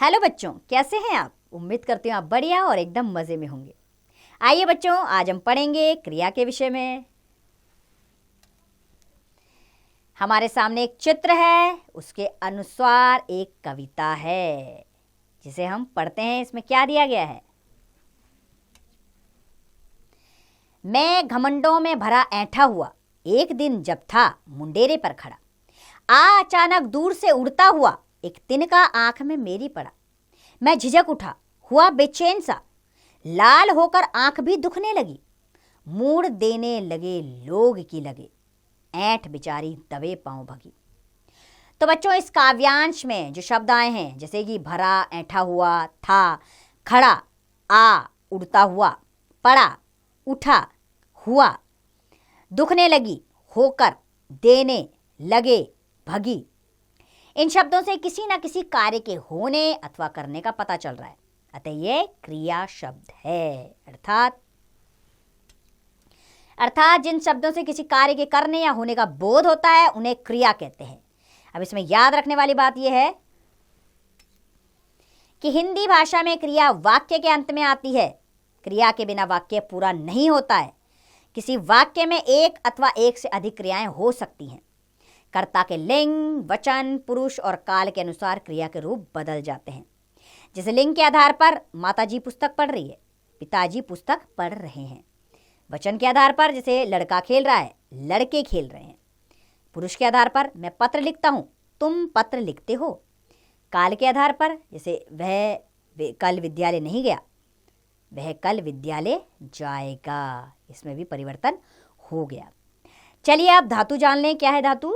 Hello बच्चों, कैसे हैं आप? उम्मीद करती हूँ आप बढ़िया और एकदम मज़े में होंगे। आइए बच्चों, आज हम पढ़ेंगे क्रिया के विषय में। हमारे सामने एक चित्र है, उसके अनुसार एक कविता है जिसे हम पढ़ते हैं। इसमें क्या दिया गया है? मैं घमंडों में भरा ऐंठा हुआ, एक दिन जब था मुंडेरे पर खड़ा, अचानक दूर से उड़ता हुआ एक तिनका आंख में मेरी पड़ा। मैं झिझक उठा, हुआ बेचैन सा, लाल होकर आंख भी दुखने लगी। मूड़ देने लगे लोग की लगे, ऐंठ बेचारी दबे पांव भगी। तो बच्चों, इस काव्यांश में जो शब्द आए हैं, जैसे कि भरा, ऐंठा हुआ, था, खड़ा, आ, उड़ता हुआ, पड़ा, उठा, हुआ, दुखने लगी, होकर, देने, लगे, भगी, इन शब्दों से किसी न किसी कार्य के होने अथवा करने का पता चल रहा है। अतः ये क्रिया शब्द है। अर्थात जिन शब्दों से किसी कार्य के करने या होने का बोध होता है उन्हें क्रिया कहते हैं। अब इसमें याद रखने वाली बात यह है कि हिंदी भाषा में क्रिया वाक्य के अंत में आती है। क्रिया के बिना वाक्य पूरा नहीं होता है। किसी वाक्य में एक अथवा एक से अधिक क्रियाएं हो सकती हैं। कर्ता के लिंग, वचन, पुरुष और काल के अनुसार क्रिया के रूप बदल जाते हैं। जैसे लिंग के आधार पर माताजी पुस्तक पढ़ रही है, पिताजी पुस्तक पढ़ रहे हैं। वचन के आधार पर जैसे लड़का खेल रहा है, लड़के खेल रहे हैं। पुरुष के आधार पर मैं पत्र लिखता हूँ, तुम पत्र लिखते हो। काल के आधार पर जैसे वह कल विद्यालय नहीं गया, वह कल विद्यालय जाएगा। इसमें भी परिवर्तन हो गया। चलिए आप धातु जान लें। क्या है धातु?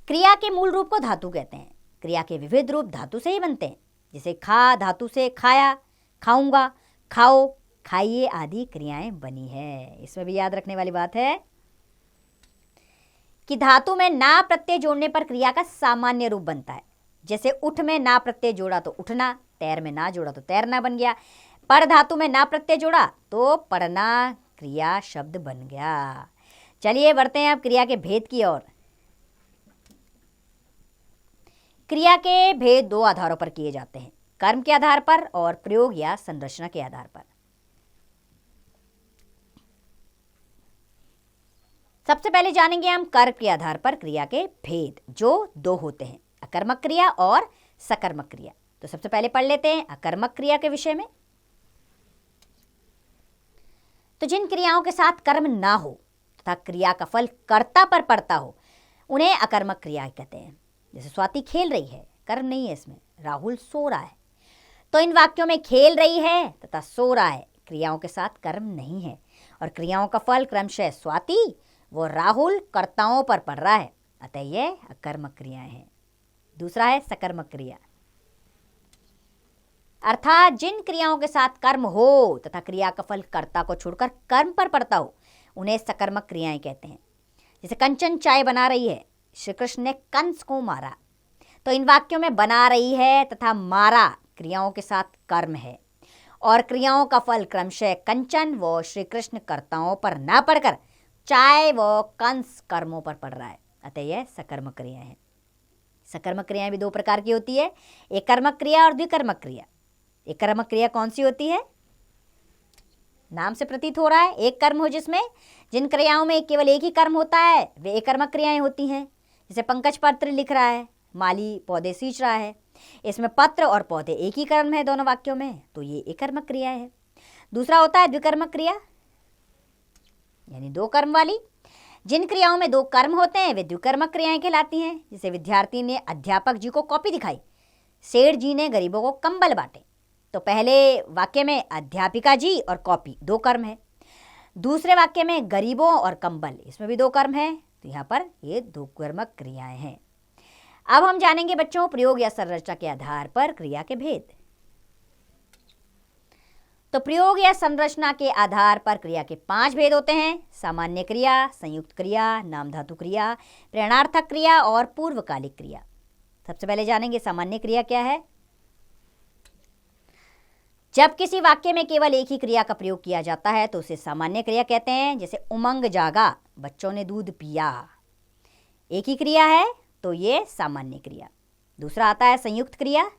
क्रिया के मूल रूप को धातु कहते हैं। क्रिया के विविध रूप धातु से ही बनते हैं। जैसे खा धातु से खाया, खाऊंगा, खाओ, खाइए आदि क्रियाएं बनी है। इसमें भी याद रखने वाली बात है कि धातु में ना प्रत्यय जोड़ने पर क्रिया का सामान्य रूप बनता है। जैसे उठ में ना प्रत्यय जोड़ा तो उठना, तैर में ना जोड़ा तो तैरना बन गया। पढ़ धातु में ना प्रत्यय जोड़ा तो पढ़ना क्रिया शब्द बन गया। चलिए बढ़ते हैं अब क्रिया के भेद की ओर। क्रिया के भेद दो आधारों पर किए जाते हैं, कर्म के आधार पर और प्रयोग या संरचना के आधार पर। सबसे पहले जानेंगे हम कर्म के आधार पर क्रिया के भेद, जो दो होते हैं, अकर्मक क्रिया और सकर्मक क्रिया। तो सबसे पहले पढ़ लेते हैं अकर्मक क्रिया के विषय में। तो जिन क्रियाओं के साथ कर्म ना हो तथा क्रिया का फल कर्ता पर पड़ता हो उन्हें अकर्मक क्रिया कहते हैं। जैसे स्वाति खेल रही है, कर्म नहीं है इसमें, राहुल सो रहा है। तो इन वाक्यों में खेल रही है तथा सो रहा है क्रियाओं के साथ कर्म नहीं है, और क्रियाओं का फल क्रमशः स्वाति वो राहुल कर्ताओं पर पड़ रहा है। अतः ये अकर्मक क्रियाएं हैं। दूसरा है सकर्मक क्रिया, अर्थात जिन क्रियाओं के साथ कर्म हो तथा क्रिया का फल कर्ता को छोड़कर कर्म पर पड़ता हो उन्हें सकर्मक क्रियाएं कहते हैं। जैसे कंचन चाय बना रही है, श्री कृष्ण ने कंस को मारा। तो इन वाक्यों में बना रही है तथा मारा क्रियाओं के साथ कर्म है, और क्रियाओं का फल क्रमशः कंचन व श्री कृष्ण कर्ताओं पर न पड़कर चाय व कंस कर्मों पर पड़ रहा है। अतः यह सकर्मक क्रियाएं हैं। सकर्मक क्रियाएं भी दो प्रकार की होती है, एक कर्मक क्रिया और द्विकर्मक क्रिया। एक कर्मक क्रिया कौन सी होती है? नाम से प्रतीत हो रहा है एक कर्म हो, जिसमें जिन क्रियाओं में केवल एक ही कर्म होता है वे एक कर्मक क्रियाएं होती हैं। जैसे पंकज पत्र लिख रहा है, माली पौधे सींच रहा है। इसमें पत्र और पौधे एक ही कर्म है दोनों वाक्यों में, तो ये एक कर्मक क्रिया है। दूसरा होता है द्विकर्मक क्रिया, यानी दो कर्म वाली। जिन क्रियाओं में दो कर्म होते हैं वे द्विकर्मक क्रियाएं कहलाती हैं। जैसे विद्यार्थी ने अध्यापक जी को कॉपी दिखाई, सेठ जी ने गरीबों को कंबल बांटे। तो पहले वाक्य में अध्यापिका जी और कॉपी दो कर्म है, दूसरे वाक्य में गरीबों और कंबल, इसमें भी दो कर्म है। तो यहाँ पर ये दो कर्मक क्रियाएं हैं। अब हम जानेंगे बच्चों प्रयोग या संरचना के आधार पर क्रिया के भेद। तो प्रयोग या संरचना के आधार पर क्रिया के 5 भेद होते हैं: सामान्य क्रिया, संयुक्त क्रिया, नाम धातु क्रिया, प्रेरणार्थक क्रिया और पूर्वकालिक क्रिया। सबसे पहले जानेंगे सामान्य क्रिया क्या है। जब किसी वाक्य में केवल एक ही क्रिया का प्रयोग किया जाता है तो उसे सामान्य क्रिया कहते हैं। जैसे उमंग जागा, बच्चों ने दूध पिया, एक ही क्रिया है तो ये सामान्य क्रिया। दूसरा आता है संयुक्त क्रिया।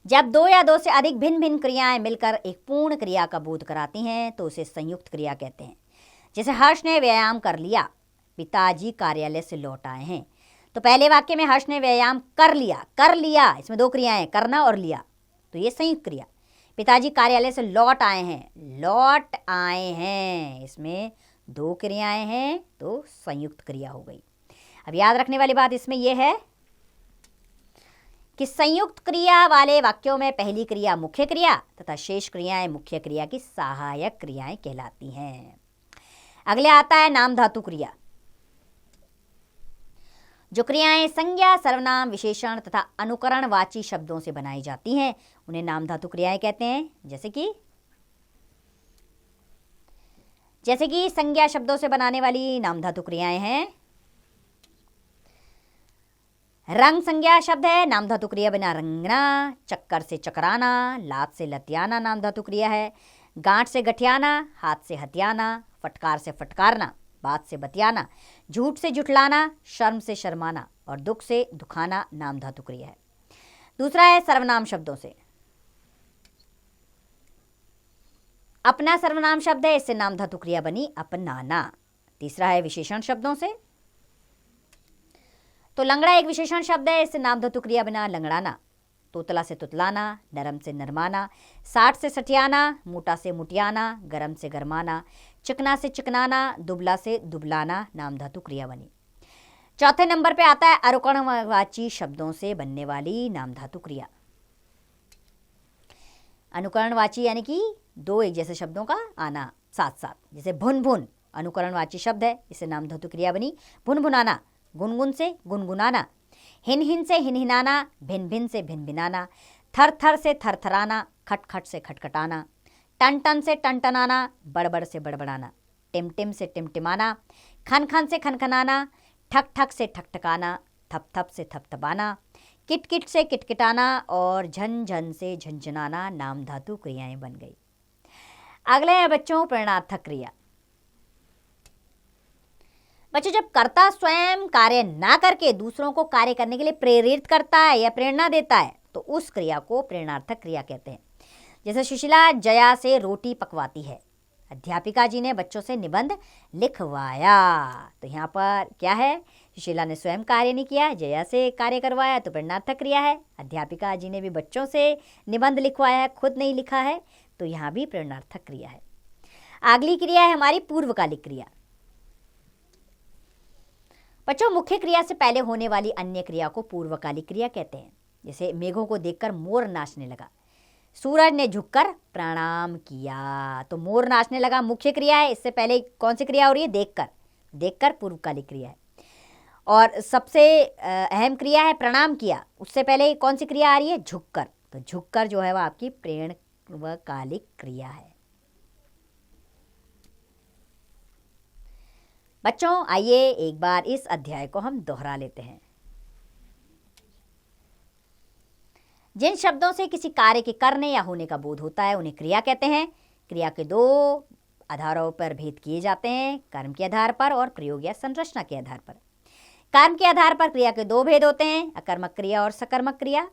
जब दो या दो से अधिक भिन्न भिन्न क्रियाएं मिलकर एक पूर्ण क्रिया का बोध कराती हैं तो उसे संयुक्त क्रिया कहते हैं। जैसे हर्ष ने व्यायाम कर लिया, पिताजी कार्यालय से लौट आए हैं। तो पहले वाक्य में हर्ष ने व्यायाम कर लिया, इसमें दो क्रियाएं, करना और लिया, तो ये संयुक्त क्रिया। पिताजी कार्यालय से लौट आए हैं, इसमें दो क्रियाएं हैं, तो संयुक्त क्रिया हो गई। अब याद रखने वाली बात इसमें यह है कि संयुक्त क्रिया वाले वाक्यों में पहली क्रिया मुख्य क्रिया तथा शेष क्रियाएं मुख्य क्रिया की सहायक क्रियाएं कहलाती हैं। अगले आता है नाम धातु क्रिया। जो क्रियाएं संज्ञा, सर्वनाम, विशेषण तथा अनुकरणवाची शब्दों से बनाई जाती हैं उन्हें नाम धातु क्रियाएं कहते हैं। जैसे कि संज्ञा शब्दों से बनाने वाली नाम धातु क्रियाएं हैं। रंग संज्ञा शब्द है, नाम धातु क्रिया बना रंगना। चक्कर से चकराना, लात से लतियाना नाम धातु क्रिया है। गांठ से गठियाना, हाथ से हथियाना, फटकार से फटकारना, बात से बतियाना, झूठ से जुठलाना, शर्म से शर्माना और दुख से दुखाना नाम धातु क्रिया है। दूसरा है सर्वनाम शब्दों से। अपना सर्वनाम शब्द है, इससे नाम धातु क्रिया बनी अपनाना। तीसरा है विशेषण शब्दों से। तो लंगड़ा एक विशेषण शब्द है, इससे नाम धातु क्रिया बना लंगड़ाना। तोतला से तुतलाना, नरम से नरमाना, साठ से सटियाना, मोटा से मुटियाना, गरम से गरमाना, चिकना से चिकनाना, दुबला से दुबलाना नाम धातु क्रिया बनी। चौथे नंबर पे आता है अनुकरणवाची शब्दों से बनने वाली नाम धातु क्रिया। अनुकरणवाची यानी कि दो एक जैसे शब्दों का आना साथ साथ। जैसे भुन भुन अनुकरणवाची शब्द है, इससे नाम धातु क्रिया बनी भुन भुनाना। गुनगुन से गुनगुनाना, हिन हिन से हिन हिनाना, भिन भिन से भिन भिनाना, थर थर से थरथराना, खट खट से खटखटाना, टन टन से टनटनाना, बड़बड़ से बड़बड़ाना, टिम टिम से टिमटिमाना, खन खन से खनखनाना, ठक ठक से ठकठकाना, थप थप से थपथपाना, किट किट से किटकिटाना और झन झन से झंझनाना नाम धातु क्रियाएं बन गई। अगले है बच्चों प्रेरणार्थक क्रिया। बच्चों जब कर्ता स्वयं कार्य ना करके दूसरों को कार्य करने के लिए प्रेरित करता है या प्रेरणा देता है तो उस क्रिया को प्रेरणार्थक क्रिया कहते हैं। जैसे सुशीला जया से रोटी पकवाती है, अध्यापिका जी ने बच्चों से निबंध लिखवाया। तो यहाँ पर क्या है, सुशीला ने स्वयं कार्य नहीं किया, जया से कार्य करवाया तो प्रेरणार्थक क्रिया है। अध्यापिका जी ने भी बच्चों से निबंध लिखवाया है, खुद नहीं लिखा है, तो यहाँ भी प्रेरणार्थक क्रिया है। अगली क्रिया है हमारी पूर्वकालिक क्रिया। बच्चों मुख्य क्रिया से पहले होने वाली अन्य क्रिया को पूर्वकालिक क्रिया कहते हैं। जैसे मेघों को देखकर मोर नाचने लगा, सूरज ने झुककर प्रणाम किया, तो मोर नाचने लगा मुख्य क्रिया है। इससे पहले कौन सी क्रिया हो रही है, देखकर पूर्वकालिक क्रिया है। और सबसे अहम क्रिया है प्रणाम किया, उससे पहले कौन सी क्रिया आ रही है, झुककर, तो झुककर जो है वह आपकी पूर्वकालिक क्रिया है। बच्चों आइए एक बार इस अध्याय को हम दोहरा लेते हैं। जिन शब्दों से किसी कार्य के करने या होने का बोध होता है उन्हें क्रिया कहते हैं। क्रिया के दो आधारों पर भेद किए जाते हैं, कर्म के आधार पर और प्रयोग या संरचना के आधार पर। कर्म के आधार पर क्रिया के दो भेद होते हैं, अकर्मक क्रिया और सकर्मक क्रिया।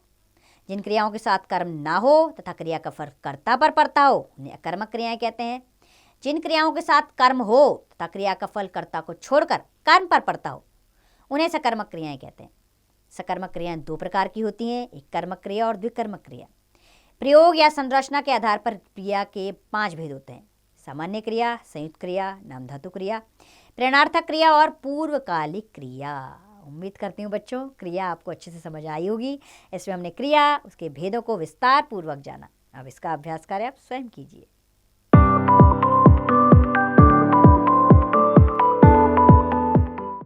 जिन क्रियाओं के साथ कर्म ना हो तथा क्रिया का फर्क कर्ता पर पड़ता हो उन्हें अकर्मक क्रियाएं कहते हैं। जिन क्रियाओं के साथ कर्म हो तथा क्रिया का फल कर्ता को छोड़कर कर्म पर पड़ता हो उन्हें सकर्मक क्रियाएं कहते हैं। सकर्मक क्रियाएं दो प्रकार की होती हैं, एक कर्मक क्रिया और द्विकर्मक क्रिया। प्रयोग या संरचना के आधार पर क्रिया के 5 भेद होते हैं, सामान्य क्रिया, संयुक्त क्रिया, नाम धातु क्रिया, प्रेरणार्थक क्रिया और पूर्वकालिक क्रिया। उम्मीद करती हूँ बच्चों क्रिया आपको अच्छे से समझ आई होगी। इसमें हमने क्रिया, उसके भेदों को विस्तार पूर्वक जाना। अब इसका अभ्यास कार्य आप स्वयं कीजिए।